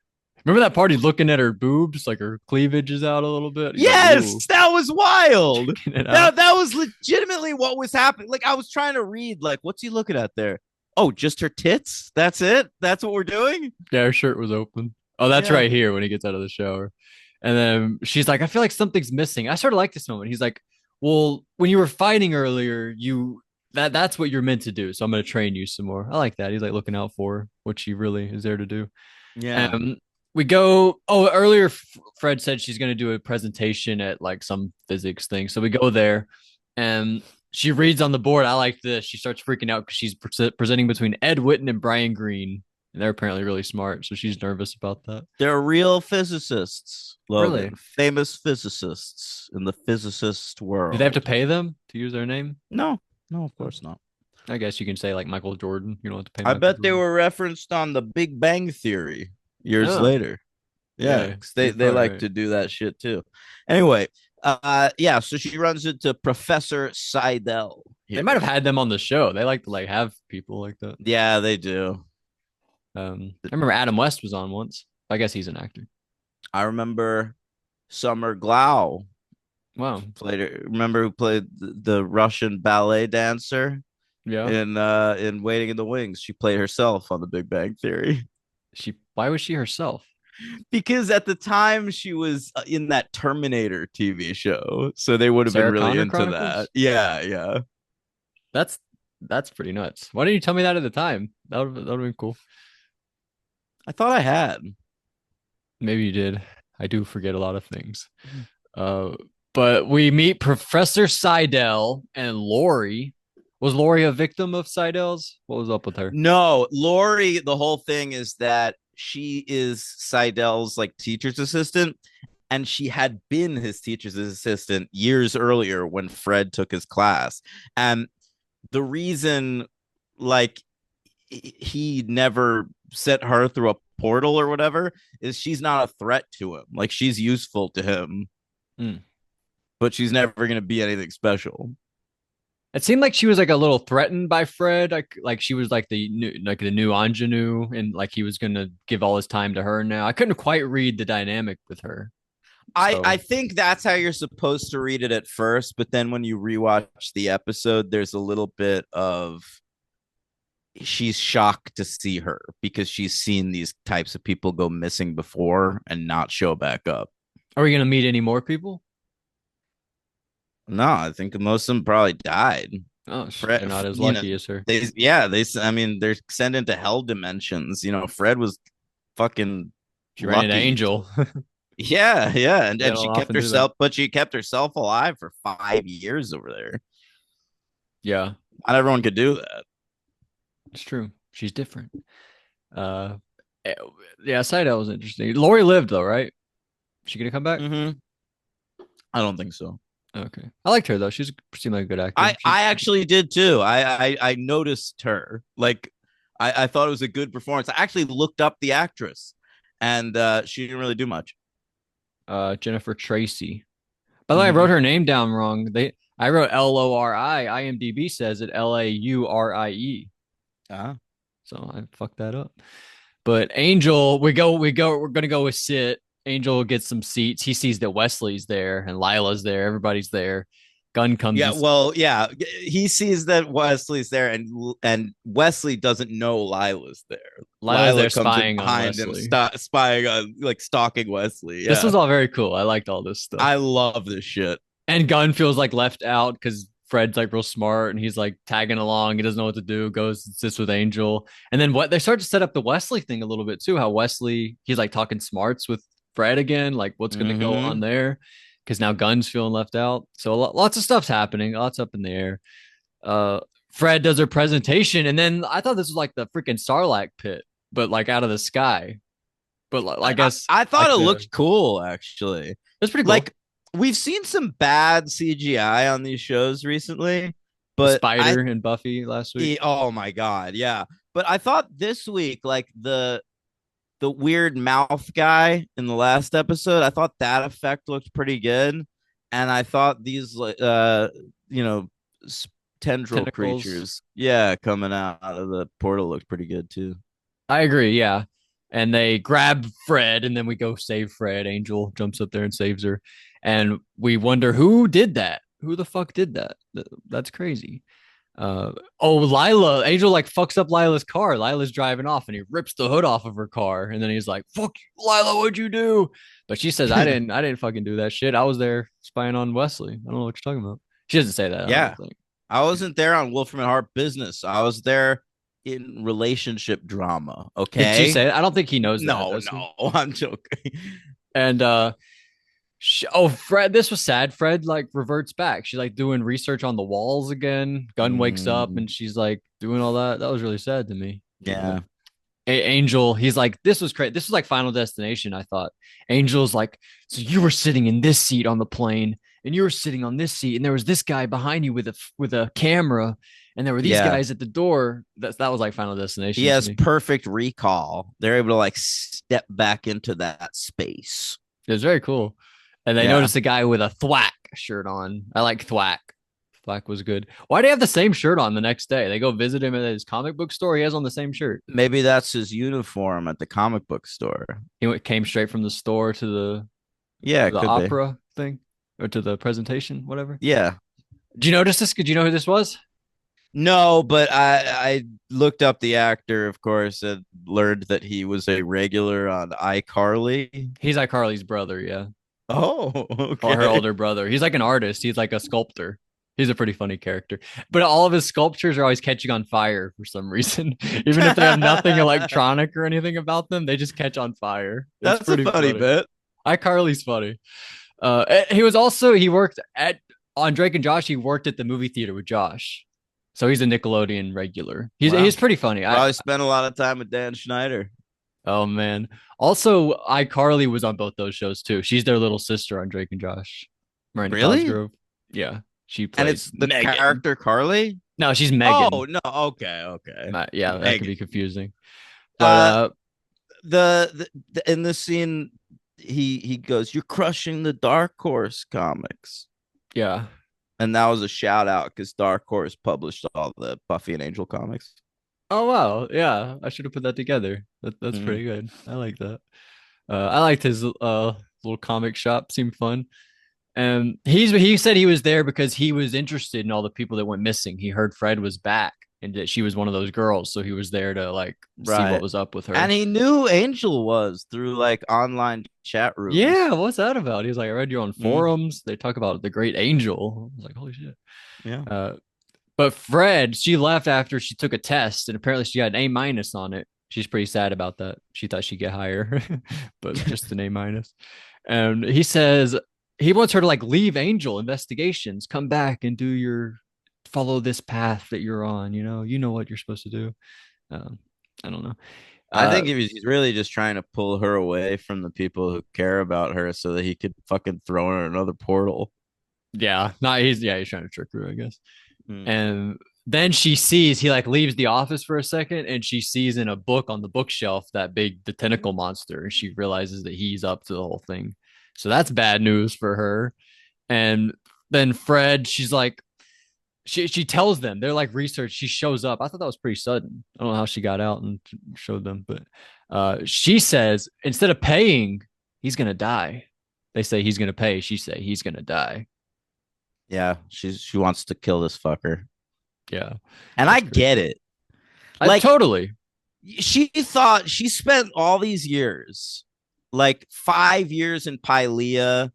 Speaker 1: Remember that part? He's looking at her boobs, like her cleavage is out a little bit. He's like, ooh,
Speaker 2: Yes, that was wild.
Speaker 1: checking it out.
Speaker 2: That was legitimately what was happening. Like I was trying to read, like, what's he looking at there? Oh, just her tits? That's it? That's what we're doing?
Speaker 1: Yeah, her shirt was open. Oh, that's
Speaker 2: Yeah.
Speaker 1: right here when he gets out of the shower. And then she's like, I feel like something's missing. I sort of like this moment. He's like, well, when you were fighting earlier, that's what you're meant to do. So I'm gonna train you some more. I like that. He's like looking out for her, what she really is there to do.
Speaker 2: Yeah.
Speaker 1: We go. Oh, earlier Fred said she's gonna do a presentation at like some physics thing. So we go there, and she reads on the board. I like this. She starts freaking out because she's presenting between Ed Witten and Brian Greene, and they're apparently really smart. So she's nervous about that.
Speaker 2: They're real physicists,
Speaker 1: Really?
Speaker 2: Logan. Famous physicists in the physicist
Speaker 1: Do they have to
Speaker 2: world.
Speaker 1: pay them to use their name?
Speaker 2: No, no, of course not.
Speaker 1: I guess you can say like Michael Jordan. You don't have to pay
Speaker 2: I
Speaker 1: Michael
Speaker 2: bet they
Speaker 1: Jordan.
Speaker 2: were referenced on the Big Bang Theory years
Speaker 1: Oh,
Speaker 2: later. Yeah,
Speaker 1: yeah,
Speaker 2: because
Speaker 1: you're
Speaker 2: they
Speaker 1: probably
Speaker 2: like
Speaker 1: right.
Speaker 2: to do that shit too. Anyway, yeah, so she runs into Professor Seidel
Speaker 1: They might have
Speaker 2: here.
Speaker 1: had them on the show. They like to like have people like that.
Speaker 2: Yeah, they do.
Speaker 1: I remember Adam West was on once. I guess he's an actor.
Speaker 2: I remember Summer Glau
Speaker 1: Wow.
Speaker 2: played it. Remember who played the Russian ballet dancer
Speaker 1: Yeah.
Speaker 2: in Waiting in the Wings? She played herself on The Big Bang Theory
Speaker 1: Why was she herself?
Speaker 2: because at the time she was in that Terminator TV show, so they would have been
Speaker 1: Sarah
Speaker 2: really
Speaker 1: Connor
Speaker 2: into that.
Speaker 1: Chronicles?
Speaker 2: Yeah, yeah.
Speaker 1: That's that's pretty nuts. Why didn't you tell me that at the time? That would have been cool.
Speaker 2: I thought I had.
Speaker 1: Maybe you did. I do forget a lot of things. Uh, but we meet Professor Seidel and Lori. Was Lori a victim of Seidel's? What was up with her?
Speaker 2: No, Lori, the whole thing is that she is Seidel's like teacher's assistant, and she had been his teacher's assistant years earlier when Fred took his class. And the reason, like, he never sent her through a portal or whatever is she's not a threat to him. Like, she's useful to him,
Speaker 1: Hmm.
Speaker 2: but she's never going to be anything special.
Speaker 1: It seemed like she was like a little threatened by Fred, like she was like the new ingenue, and like he was gonna give all his time to her now. I couldn't quite read the dynamic with her.
Speaker 2: I
Speaker 1: So
Speaker 2: think that's how you're supposed to read it at first, but then when you rewatch the episode, there's a little bit of she's shocked to see her because she's seen these types of people go missing before and not show back up.
Speaker 1: are we gonna meet any more people?
Speaker 2: No, I think most of them probably died.
Speaker 1: Oh,
Speaker 2: Fred,
Speaker 1: they're not as
Speaker 2: you know,
Speaker 1: lucky as her.
Speaker 2: I mean, they're sent into hell dimensions. Fred was fucking
Speaker 1: She ran into
Speaker 2: lucky.
Speaker 1: Angel.
Speaker 2: Yeah, and
Speaker 1: They
Speaker 2: and
Speaker 1: don't
Speaker 2: she kept
Speaker 1: often do that.
Speaker 2: herself, but she kept herself alive for 5 years over there.
Speaker 1: Yeah,
Speaker 2: Not everyone could do that.
Speaker 1: it's true. She's different. Uh, eh, yeah, Saito was interesting. Lori lived though, right? She gonna come back?
Speaker 2: Mm-hmm. I don't think so.
Speaker 1: Okay, I liked her though. She's seemed like a good actor.
Speaker 2: I actually did too. I noticed her. Like I thought it was a good performance. I actually looked up the actress, and she didn't really do much.
Speaker 1: Jennifer Tracy. By the way, I wrote
Speaker 2: Mm-hmm.
Speaker 1: her name down wrong. I wrote Lori. IMDb says it Laurie.
Speaker 2: Ah.
Speaker 1: So I fucked that up. But Angel, we're gonna go with Sit. Angel gets some seats. He sees that Wesley's there and Lila's there. Everybody's there. Gunn comes
Speaker 2: Yeah,
Speaker 1: and
Speaker 2: well, yeah. He sees that Wesley's there, and Wesley doesn't know Lila's there.
Speaker 1: Lila's
Speaker 2: Lila
Speaker 1: there
Speaker 2: comes in
Speaker 1: spying on
Speaker 2: behind him,
Speaker 1: Wesley.
Speaker 2: spying on, like stalking Wesley.
Speaker 1: This
Speaker 2: Yeah,
Speaker 1: was all very cool. I liked all this stuff.
Speaker 2: I love this shit.
Speaker 1: And Gunn feels like left out because Fred's like real smart and he's like tagging along. He doesn't know what to do. Goes sits with Angel, and then what they start to set up the Wesley thing a little bit too. How Wesley he's like talking smarts with Fred again, like what's going to go on
Speaker 2: Mm-hmm.
Speaker 1: there because now Gunn's feeling left out. So lots of stuff's happening. Lots up in the air. Uh, Fred does her presentation, and then I thought this was like the freaking Sarlacc pit, but like out of the sky. But I guess
Speaker 2: I thought
Speaker 1: like
Speaker 2: it looked cool, actually.
Speaker 1: it's pretty cool.
Speaker 2: Like we've seen some bad CGI on these shows recently,
Speaker 1: The
Speaker 2: but
Speaker 1: spider and Buffy last week.
Speaker 2: oh my god, yeah. But I thought this week, like the weird mouth guy in the last episode, I thought that effect looked pretty good, and I thought these you know tendril
Speaker 1: Tentacles.
Speaker 2: creatures, yeah, coming out of the portal looked pretty good too.
Speaker 1: I agree. Yeah. And they grab Fred, and then we go save Fred. Angel jumps up there and saves her. And we wonder who did that. Who the fuck did that? That's crazy. Oh, Lila. Angel like fucks up Lila's car. Lila's driving off, and he rips the hood off of her car. And then he's like, "Fuck you, Lila, what'd you do?" But she says, "I didn't. I didn't fucking do that shit. I was there spying on Wesley. I don't know what you're talking about." She doesn't say that. I don't
Speaker 2: Yeah,
Speaker 1: think.
Speaker 2: I wasn't there on Wolfram and Hart business. I was there in relationship drama.
Speaker 1: Did she
Speaker 2: Okay.
Speaker 1: say it? I don't think he knows that,
Speaker 2: No,
Speaker 1: does he?
Speaker 2: no, I'm joking.
Speaker 1: And oh, Fred, this was sad. Fred like reverts back. She's like doing research on the walls again. Gunn wakes up
Speaker 2: Mm,
Speaker 1: and she's like doing all that. That was really sad to me.
Speaker 2: yeah.
Speaker 1: Angel, he's like, this was great. This was like Final Destination, I thought. Angel's like, so you were sitting in this seat on the plane, and you were sitting on this seat, and there was this guy behind you with a camera, and there were these
Speaker 2: Yeah.
Speaker 1: guys at the door. That was like Final
Speaker 2: He
Speaker 1: Destination to
Speaker 2: has
Speaker 1: me.
Speaker 2: perfect recall. They're able to like step back into that space.
Speaker 1: It was very cool. And they
Speaker 2: Yeah.
Speaker 1: noticed a guy with a Thwack shirt on. I like Thwack. Thwack was good. Why do they have the same shirt on the next day? They go visit him at his comic book store. He has on the same shirt.
Speaker 2: Maybe that's his uniform at the comic book store.
Speaker 1: Came straight from the store to
Speaker 2: Yeah, it
Speaker 1: the
Speaker 2: could be.
Speaker 1: opera thing or to the presentation, whatever.
Speaker 2: Yeah.
Speaker 1: Did you notice this? Did you know who this was?
Speaker 2: No, but I looked up the actor, of course, and learned that he was a regular on iCarly.
Speaker 1: He's iCarly's brother, yeah,
Speaker 2: Oh,
Speaker 1: or her
Speaker 2: okay.
Speaker 1: older brother. He's like an artist. He's like a sculptor. He's a pretty funny character, but all of his sculptures are always catching on fire for some reason. Even if they have nothing electronic or anything about them, they just catch on fire. It's
Speaker 2: That's a
Speaker 1: pretty
Speaker 2: funny
Speaker 1: funny.
Speaker 2: bit.
Speaker 1: iCarly's funny. He worked at on Drake and Josh. He worked at the movie theater with Josh, so he's a Nickelodeon regular. He's
Speaker 2: Wow.
Speaker 1: pretty funny. I
Speaker 2: Probably spent a lot of time with Dan Schneider.
Speaker 1: Oh man. Also, iCarly was on both those shows too. She's their little sister on Drake and Josh. Miranda
Speaker 2: Really?
Speaker 1: Cosgrove. Yeah, she
Speaker 2: And
Speaker 1: plays
Speaker 2: it's the
Speaker 1: Megan.
Speaker 2: character Carly?
Speaker 1: No, she's Megan.
Speaker 2: Oh, no. Okay, okay.
Speaker 1: Yeah, that could
Speaker 2: Megan.
Speaker 1: be confusing. But
Speaker 2: Uh in this scene he goes, "You're crushing the Dark Horse comics."
Speaker 1: yeah,
Speaker 2: And that was a shout out because Dark Horse published all the Buffy and Angel comics.
Speaker 1: Oh wow, yeah, I should have put that together. That's
Speaker 2: Mm.
Speaker 1: pretty good. I like that. I liked his little comic shop. Seemed fun. And he said he was there because he was interested in all the people that went missing. He heard Fred was back and that she was one of those girls, so he was there to like see what
Speaker 2: Right.
Speaker 1: was up with
Speaker 2: And
Speaker 1: her.
Speaker 2: he knew Angel was through like online chat
Speaker 1: Yeah,
Speaker 2: rooms.
Speaker 1: what's that about? He was like, I read you on
Speaker 2: Mm.
Speaker 1: forums. They talk about the great angel. I was like, holy shit.
Speaker 2: Yeah.
Speaker 1: Uh, but Fred, she left after she took a test, and apparently she got an A minus on it. She's pretty sad about that. She thought she'd get higher, but just an A minus. And he says he wants her to like leave Angel investigations, come back and do your follow this path that you're on. You know what you're supposed to do. Um, I don't know.
Speaker 2: I
Speaker 1: Uh,
Speaker 2: think he's really just trying to pull her away from the people who care about her so that he could fucking throw her in another portal.
Speaker 1: yeah, he's trying to trick her, I guess.
Speaker 2: Mm.
Speaker 1: And then she sees he like leaves the office for a second and she sees in a book on the bookshelf the tentacle monster and she realizes that he's up to the whole thing. So that's bad news for her. And then Fred, she's like she tells them they're like research. She shows up. I thought that was pretty sudden. I don't know how she got out and showed them, but she says instead of paying, he's gonna die. They say he's gonna pay. She say he's gonna die.
Speaker 2: Yeah, she wants to kill this fucker.
Speaker 1: Yeah,
Speaker 2: And I
Speaker 1: that's
Speaker 2: get
Speaker 1: crazy.
Speaker 2: it.
Speaker 1: I
Speaker 2: Like
Speaker 1: totally.
Speaker 2: she thought she spent all these years, like 5 years in Pylea,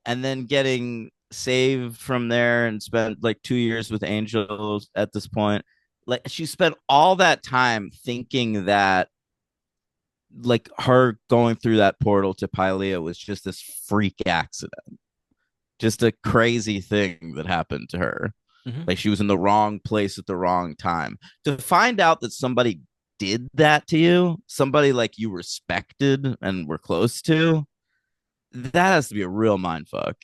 Speaker 2: and then getting saved from there and spent like 2 years with Angels at this point. Like she spent all that time thinking that like her going through that portal to Pylea was just this freak accident, just a crazy thing that happened to her.
Speaker 1: Mhm.
Speaker 2: Like she was in the wrong place at the wrong time. To find out that somebody did that to you, somebody like you respected and were close to, that has to be a real mind fuck.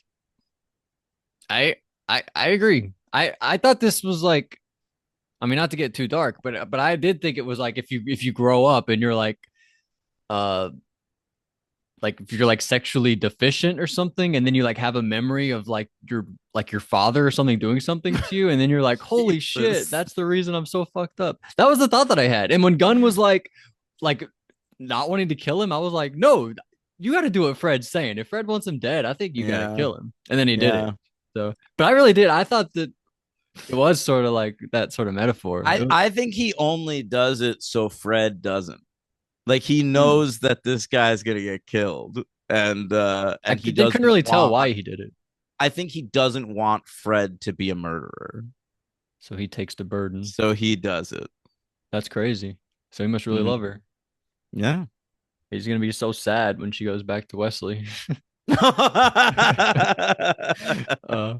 Speaker 1: I I agree. I thought this was like I mean not to get too dark, but I did think it was like if you grow up and you're uh like if you're like sexually deficient or something and then you like have a memory of like your father or something doing something to you and then you're like holy shit
Speaker 2: Jesus.
Speaker 1: that's the reason I'm so fucked up. That was the thought that I had. And when Gunn was like not wanting to kill him, I was like no, you got to do what Fred's saying. If Fred wants him dead, I think you got to
Speaker 2: Yeah.
Speaker 1: kill him. And then he did it.
Speaker 2: Yeah.
Speaker 1: So but I really did. I thought that it was sort of like that sort of metaphor.
Speaker 2: I, I think he only does it so Fred doesn't. Like he
Speaker 1: Hmm.
Speaker 2: knows that this guy's gonna get killed. And he
Speaker 1: They couldn't
Speaker 2: doesn't
Speaker 1: really tell
Speaker 2: want
Speaker 1: why he did it.
Speaker 2: I think he doesn't want Fred to be a murderer.
Speaker 1: So he takes the burden.
Speaker 2: So he does it.
Speaker 1: That's crazy. So he must really
Speaker 2: Mhm.
Speaker 1: love her.
Speaker 2: Yeah.
Speaker 1: He's gonna be so sad when she goes back to Wesley. uh,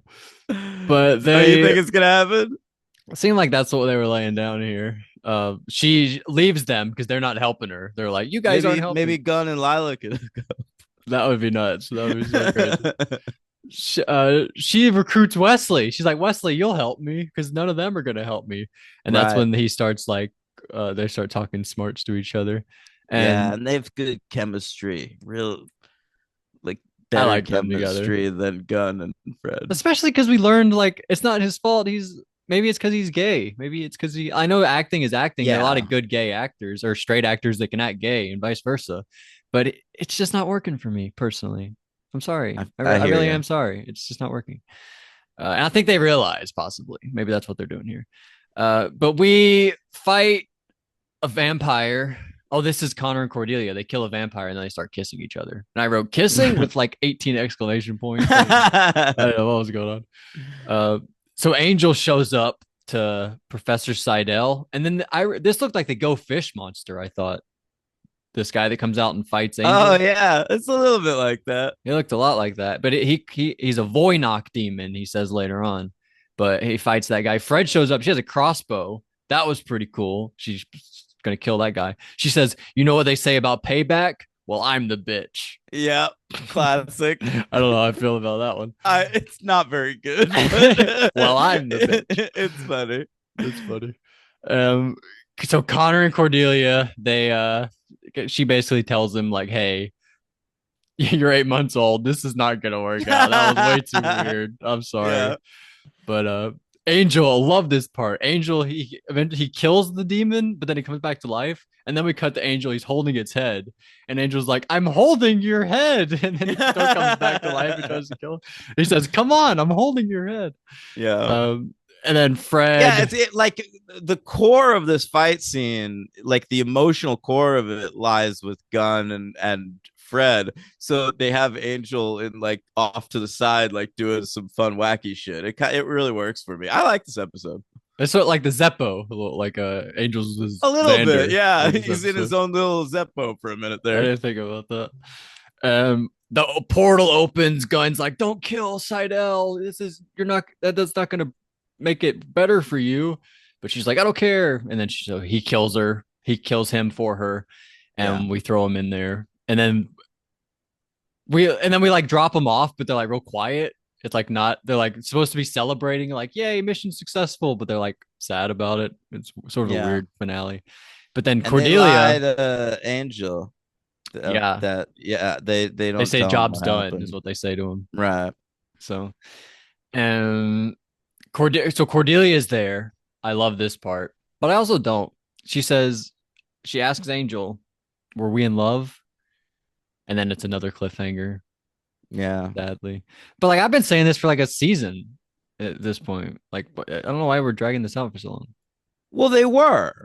Speaker 1: but
Speaker 2: So you
Speaker 1: they
Speaker 2: think it's gonna happen?
Speaker 1: seem like that's what they were laying down here. She leaves them because they're not helping her. They're like, "You guys aren't
Speaker 2: Maybe
Speaker 1: helping."
Speaker 2: Gunn and Lila could.
Speaker 1: That would be nuts. That would be so crazy. She recruits Wesley. She's like, "Wesley, you'll help me because none of them are gonna help me." And that's
Speaker 2: Right.
Speaker 1: when he starts like, they start talking smarts to each other,
Speaker 2: Yeah,
Speaker 1: and
Speaker 2: and they have good chemistry. Real like
Speaker 1: I
Speaker 2: better
Speaker 1: like them together.
Speaker 2: chemistry than Gunn and Fred.
Speaker 1: Especially because we learned like it's not his fault. Maybe it's because he's gay. Maybe it's because he. I know acting is acting. There are a lot
Speaker 2: Yeah.
Speaker 1: of good gay actors or straight actors that can act gay and vice versa, but it's just not working for me personally. I'm sorry.
Speaker 2: I
Speaker 1: I
Speaker 2: hear
Speaker 1: really
Speaker 2: you.
Speaker 1: am sorry. It's just not working. And I think they realize possibly maybe that's what they're doing here. But we fight a vampire. Oh, this is Connor and Cordelia. They kill a vampire and then they start kissing each other. And I wrote kissing with like 18 exclamation points. I don't know what was going on. Uh, so Angel shows up to Professor Seidel, and then this looked like the Go Fish monster. I thought this guy that comes out and fights
Speaker 2: Oh
Speaker 1: Angel.
Speaker 2: yeah, it's a little bit like that.
Speaker 1: He looked a lot like that, but he's a Voynok demon. He says later on, but he fights that guy. Fred shows up. She has a crossbow. That was pretty cool. She's gonna kill that guy. She says, "You know what they say about payback? Well, I'm the bitch."
Speaker 2: Yeah, classic.
Speaker 1: I don't know how I feel about that one.
Speaker 2: It's not very good, but
Speaker 1: Well, I'm the bitch.
Speaker 2: it's funny.
Speaker 1: That's funny. Um, so Connor and Cordelia, she basically tells him like, "Hey, you're 8 months old. This is not gonna work out. That was way too weird. I'm sorry."
Speaker 2: Yeah.
Speaker 1: But Angel, I love this part. Angel, he kills the demon, but then he comes back to life. And then we cut to Angel. He's holding its head, and Angel's like, "I'm holding your head." And then he still comes back to life and tries to kill him. He says, "Come on, I'm holding your head."
Speaker 2: Yeah.
Speaker 1: Um, and then
Speaker 2: Yeah,
Speaker 1: Fred,
Speaker 2: like the core of this fight scene, like the emotional core of it lies with Gunn and Fred. So they have Angel in like off to the side, like doing some fun wacky shit. It really works for me. I like this episode.
Speaker 1: it's sort of like the Zeppo, like Angel's
Speaker 2: A
Speaker 1: was
Speaker 2: little bit,
Speaker 1: Xander
Speaker 2: yeah.
Speaker 1: of this
Speaker 2: He's in his
Speaker 1: episode.
Speaker 2: own little Zeppo for a minute
Speaker 1: I
Speaker 2: there.
Speaker 1: didn't think about that. The portal opens. Gunn's like, "Don't kill Seidel. This is you're not. That's not gonna make it better for you." But she's like, "I don't care." And then so he kills her. He kills him for her,
Speaker 2: Yeah,
Speaker 1: and we throw him in there. And then we like drop him off, but they're like real quiet. It's like not. They're like supposed to be celebrating, like, "Yay, mission successful," but they're like sad about it. It's sort of a
Speaker 2: yeah.
Speaker 1: weird finale. But then
Speaker 2: And they lie
Speaker 1: Cordelia,
Speaker 2: to Angel
Speaker 1: yeah,
Speaker 2: that yeah, they
Speaker 1: they
Speaker 2: don't
Speaker 1: say
Speaker 2: tell him
Speaker 1: job's
Speaker 2: what
Speaker 1: done is
Speaker 2: happened.
Speaker 1: what they say to him.
Speaker 2: Right.
Speaker 1: So, and Cordelia is there. I love this part, but I also don't. She says, she asks Angel, "Were we in love?" And then it's another cliffhanger,
Speaker 2: Yeah.
Speaker 1: sadly. But like I've been saying this for like a season at this point. Like I don't know why we're dragging this out for so long.
Speaker 2: Well, they were.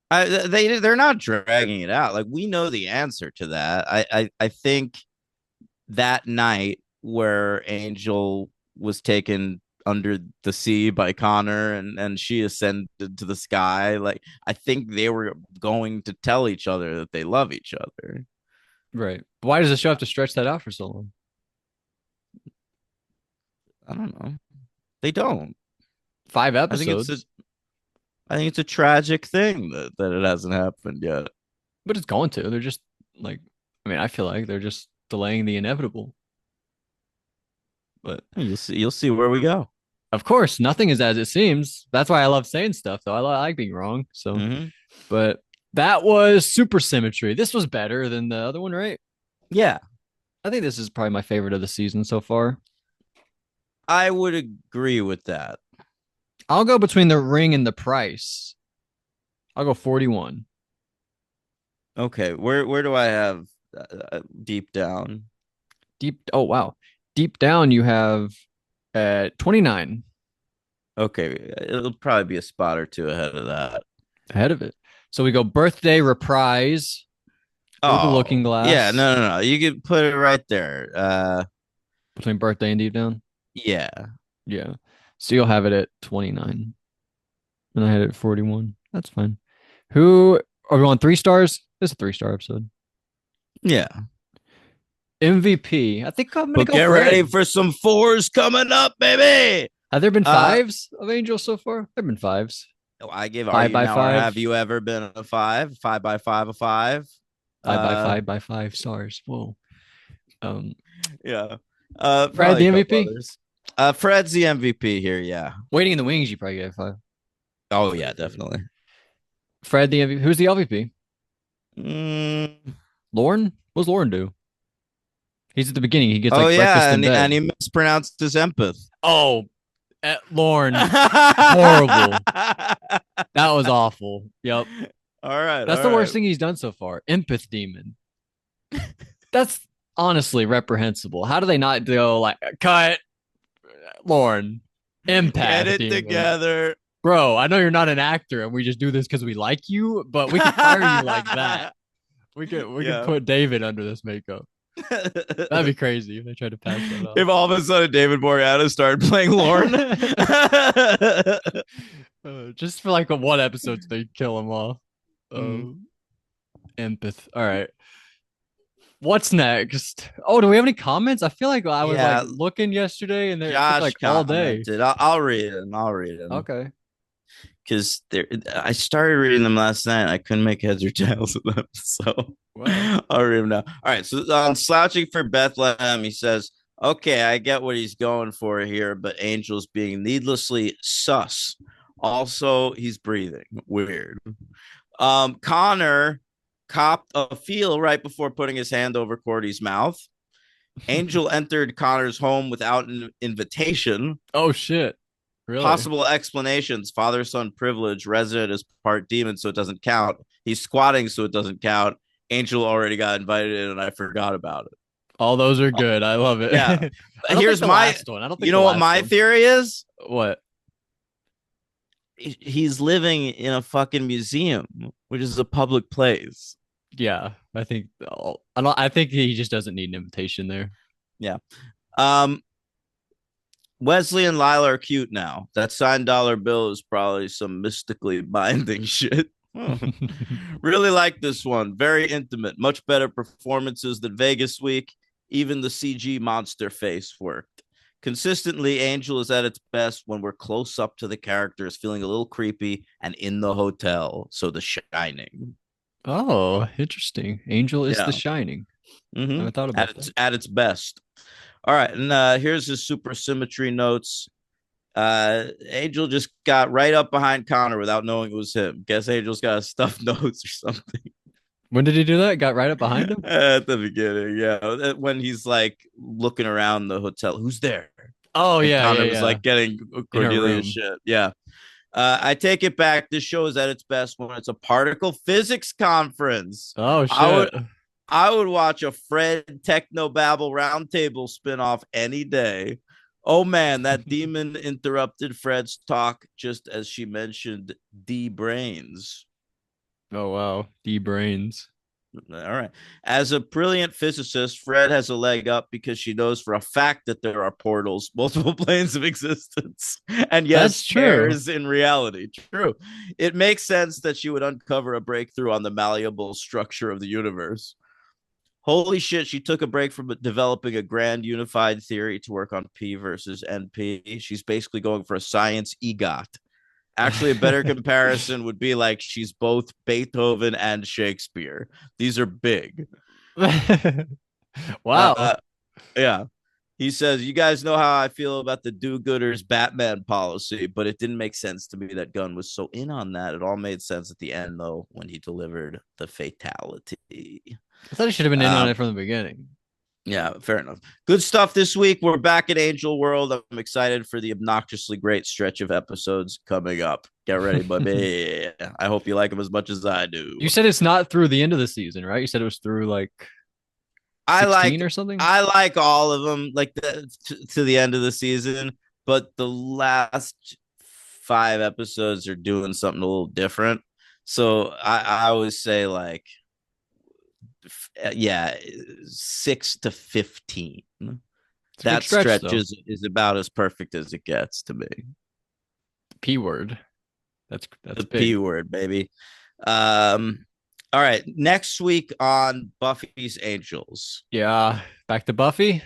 Speaker 2: They're not dragging it out. Like we know the answer to that. I think that night where Angel was taken under the sea by Connor and she ascended to the sky, like I think they were going to tell each other that they love each other.
Speaker 1: Right. But why does the show have to stretch that out for so long?
Speaker 2: I don't know. They don't.
Speaker 1: Five
Speaker 2: I think it's a
Speaker 1: episodes,
Speaker 2: I think it's a tragic thing that it hasn't happened yet.
Speaker 1: but it's going to. They're just like, I mean, I feel like they're just delaying the inevitable. But
Speaker 2: You'll see where we go.
Speaker 1: of course, nothing is as it seems. That's why I love saying stuff, though. I like being wrong. So,
Speaker 2: Mm-hmm.
Speaker 1: but that was Supersymmetry. This was better than the other one, right?
Speaker 2: Yeah,
Speaker 1: I think this is probably my favorite of the season so far.
Speaker 2: I would agree with that.
Speaker 1: I'll go between the ring and the price. I'll go 41.
Speaker 2: Okay, where do I have deep down?
Speaker 1: Oh, wow. Deep down, you have 29
Speaker 2: Okay, it'll probably be a spot or two ahead of that.
Speaker 1: ahead of it. So we go birthday reprise or the
Speaker 2: Oh,
Speaker 1: looking
Speaker 2: yeah,
Speaker 1: glass
Speaker 2: no. You could put it right there.
Speaker 1: between birthday and deep down.
Speaker 2: Yeah.
Speaker 1: Yeah. So you'll have it at 29. And I had it at 41. That's fine. Who are we on 3 stars? This is a 3-star episode.
Speaker 2: Yeah.
Speaker 1: MVP. I think I'm gonna
Speaker 2: But
Speaker 1: go
Speaker 2: get ready
Speaker 1: Fred.
Speaker 2: for some fours coming up, baby.
Speaker 1: Have there been
Speaker 2: Uh
Speaker 1: fives of Angel so far? There have been fives.
Speaker 2: I give are
Speaker 1: Five
Speaker 2: you
Speaker 1: by
Speaker 2: now or
Speaker 1: five.
Speaker 2: have you ever been a five? 5 by 5 a five?
Speaker 1: Five by
Speaker 2: Uh
Speaker 1: five by 5 stars. Whoa. Um,
Speaker 2: yeah.
Speaker 1: Fred
Speaker 2: Probably
Speaker 1: the
Speaker 2: a couple
Speaker 1: MVP.
Speaker 2: others. Fred's the MVP here, yeah.
Speaker 1: Waiting in the wings, you probably get a 5.
Speaker 2: Oh yeah, definitely.
Speaker 1: Fred the MVP. Who's the LVP?
Speaker 2: Mm.
Speaker 1: Lauren? What's Lauren do? He's at the beginning. He gets
Speaker 2: Oh
Speaker 1: like breakfast
Speaker 2: yeah,
Speaker 1: in
Speaker 2: and
Speaker 1: bed.
Speaker 2: he mispronounced his empath.
Speaker 1: Oh, Lauren. Horrible. That was awful. Yep.
Speaker 2: All
Speaker 1: That's the
Speaker 2: right.
Speaker 1: worst thing he's done so far. Empath demon. That's honestly reprehensible. How do they not go like cut Lauren?
Speaker 2: Get
Speaker 1: Empath
Speaker 2: it
Speaker 1: demon.
Speaker 2: together.
Speaker 1: Bro, I know you're not an actor and we just do this because we like you, but we could fire you like that. We could
Speaker 2: Yeah.
Speaker 1: put David under this makeup. That'd be crazy if they tried to pass that off.
Speaker 2: If all of a sudden David Boreanaz started playing Lorne.
Speaker 1: Just for like one episode, so they kill him off.
Speaker 2: Mm.
Speaker 1: Empath. All right. What's next? Oh, do we have any comments? I feel like I was like
Speaker 2: Yeah,
Speaker 1: looking yesterday and it took
Speaker 2: Josh
Speaker 1: like all day.
Speaker 2: commented. I'll read them. I'll read them
Speaker 1: Okay.
Speaker 2: because I started reading them last night. And I couldn't make heads or tails of them, so
Speaker 1: Wow.
Speaker 2: I'll read them now. All right. So on slouching for Bethlehem, he says, "Okay, I get what he's going for here, but Angel's being needlessly sus. Also, he's breathing weird. Connor copped a feel right before putting his hand over Cordy's mouth. Angel entered Connor's home without an invitation.
Speaker 1: Oh shit. Really?
Speaker 2: Possible explanations: father son privilege, resident is part demon, so it doesn't count. He's squatting, so it doesn't count. Angel already got invited in, and I forgot about it.
Speaker 1: All those are good. I love it.
Speaker 2: Yeah.
Speaker 1: I don't think
Speaker 2: Here's
Speaker 1: the
Speaker 2: my,
Speaker 1: last one. I don't
Speaker 2: you
Speaker 1: think the
Speaker 2: know what
Speaker 1: last
Speaker 2: my
Speaker 1: one.
Speaker 2: theory is?
Speaker 1: What?
Speaker 2: He's living in a fucking museum, which is a public place.
Speaker 1: Yeah, I think. I don't. I think he just doesn't need an invitation there.
Speaker 2: Yeah. Um, Wesley and Lila are cute now. That signed dollar bill is probably some mystically binding shit. Really like this one. Very intimate. Much better performances than Vegas Week. Even the CG monster face worked. Consistently, Angel is at its best when we're close up to the characters, feeling a little creepy and in the hotel. So The Shining.
Speaker 1: Oh, interesting. Angel is the
Speaker 2: Yeah.
Speaker 1: Shining. I
Speaker 2: Mm-hmm.
Speaker 1: haven't thought about that.
Speaker 2: At its best. All right, and here's his supersymmetry notes. Angel just got right up behind Connor without knowing it was him. Guess Angel's got a stuffed notes or something.
Speaker 1: When did he do that? Got right up behind him?
Speaker 2: At the beginning, yeah. When he's like looking around the hotel, who's there?
Speaker 1: Oh
Speaker 2: And
Speaker 1: yeah, yeah,
Speaker 2: Connor was
Speaker 1: yeah.
Speaker 2: like getting
Speaker 1: In her
Speaker 2: Cordelia's
Speaker 1: room.
Speaker 2: shit. Yeah. I take it back. This show is at its best when it's a particle physics conference.
Speaker 1: Oh
Speaker 2: I would
Speaker 1: shit.
Speaker 2: I would watch a Fred Techno Babble roundtable spinoff any day. Oh man, that demon interrupted Fred's talk just as she mentioned D brains.
Speaker 1: Oh wow. D brains.
Speaker 2: All right. As a brilliant physicist, Fred has a leg up because she knows for a fact that there are portals, multiple planes of existence, and yes,
Speaker 1: That's true.
Speaker 2: stairs in reality. True. It makes sense that she would uncover a breakthrough on the malleable structure of the universe. Holy shit, she took a break from developing a grand unified theory to work on P versus NP. She's basically going for a science EGOT. Actually, a better comparison would be like she's both Beethoven and Shakespeare. These are big.
Speaker 1: Wow.
Speaker 2: Uh, yeah. He says, "You guys know how I feel about the do gooders Batman policy, but it didn't make sense to me that Gunn was so in on that. It all made sense at the end, though, when he delivered the fatality."
Speaker 1: I thought he should have been in on
Speaker 2: Um,
Speaker 1: it from the beginning.
Speaker 2: Yeah, fair enough. Good stuff this week. We're back at Angel World. I'm excited for the obnoxiously great stretch of episodes coming up. Get ready, baby. I hope you like them as much as I do.
Speaker 1: You said it's not through the end of the season, right? You said it was through like
Speaker 2: I
Speaker 1: 16
Speaker 2: like
Speaker 1: or something?
Speaker 2: I like all of them, like to the end of the season, but the last 5 episodes are doing something a little different. So I always say like, yeah, 6 to 15.
Speaker 1: It's a big
Speaker 2: That
Speaker 1: stretch
Speaker 2: stretch
Speaker 1: though.
Speaker 2: is about as perfect as it gets to me.
Speaker 1: P word. That's
Speaker 2: The P
Speaker 1: big.
Speaker 2: word, baby. Um, all right. Next week on Buffy's Angels,
Speaker 1: Yeah. Back to Buffy.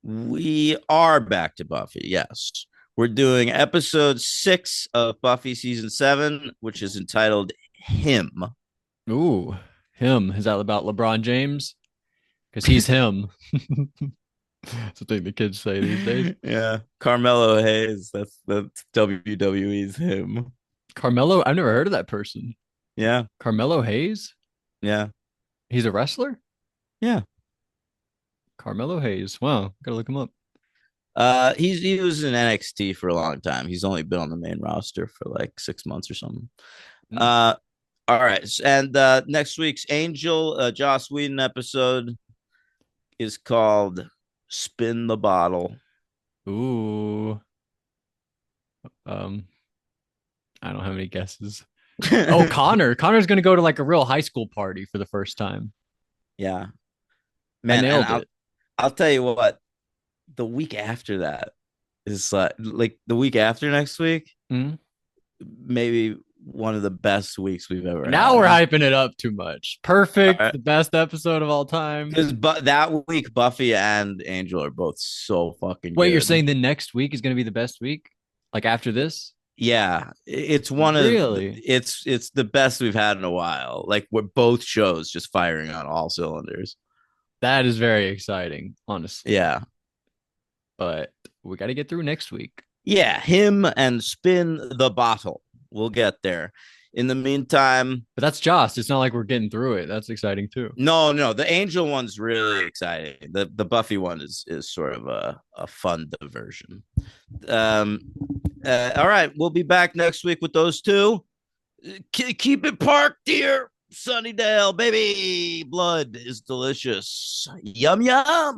Speaker 2: we are back to Buffy. Yes. We're doing episode 6 of Buffy season 7, which is entitled Him.
Speaker 1: Ooh, him. Is that about LeBron James? Because he's him. That's the thing the kids say these days.
Speaker 2: Yeah. Carmelo Hayes. That's WWE's him.
Speaker 1: Carmelo, I've never heard of that person.
Speaker 2: Yeah.
Speaker 1: Carmelo Hayes?
Speaker 2: Yeah.
Speaker 1: He's a wrestler?
Speaker 2: Yeah.
Speaker 1: Carmelo Hayes. Wow, gotta look him up.
Speaker 2: He was in NXT for a long time. He's only been on the main roster for like 6 months or something.
Speaker 1: Hmm.
Speaker 2: Uh, all right, and next week's Angel Joss Whedon episode is called "Spin the Bottle."
Speaker 1: Ooh. Um, I don't have any guesses. Oh, Connor. Connor's gonna go to like a real high school party for the first time.
Speaker 2: Yeah,
Speaker 1: I
Speaker 2: man, and
Speaker 1: nailed
Speaker 2: I'll
Speaker 1: it.
Speaker 2: I'll tell you what. The week after that is like the week after next week,
Speaker 1: Mhm.
Speaker 2: maybe one of the best weeks we've ever
Speaker 1: Now we're
Speaker 2: had.
Speaker 1: hyping it up too much.
Speaker 2: All
Speaker 1: Perfect,
Speaker 2: right.
Speaker 1: the best episode of all time.
Speaker 2: Because that week, Buffy and Angel are both so fucking
Speaker 1: Wait, you're
Speaker 2: good.
Speaker 1: saying the next week is gonna be the best week? Like after this?
Speaker 2: Yeah, it's
Speaker 1: Really?
Speaker 2: it's the best we've had in a while. Like we're both shows just firing on all cylinders.
Speaker 1: That is very exciting, honestly.
Speaker 2: Yeah.
Speaker 1: But we got to get through next week.
Speaker 2: Yeah, him and spin the bottle. We'll get there. In the meantime,
Speaker 1: But that's Joss. It's not like we're getting through it. That's exciting too.
Speaker 2: no, the Angel one's really exciting. The Buffy one is sort of a fun diversion. Um, all right, we'll be back next week with those two. Keep it parked, dear Sunnydale, baby. Blood is delicious. Yum yum.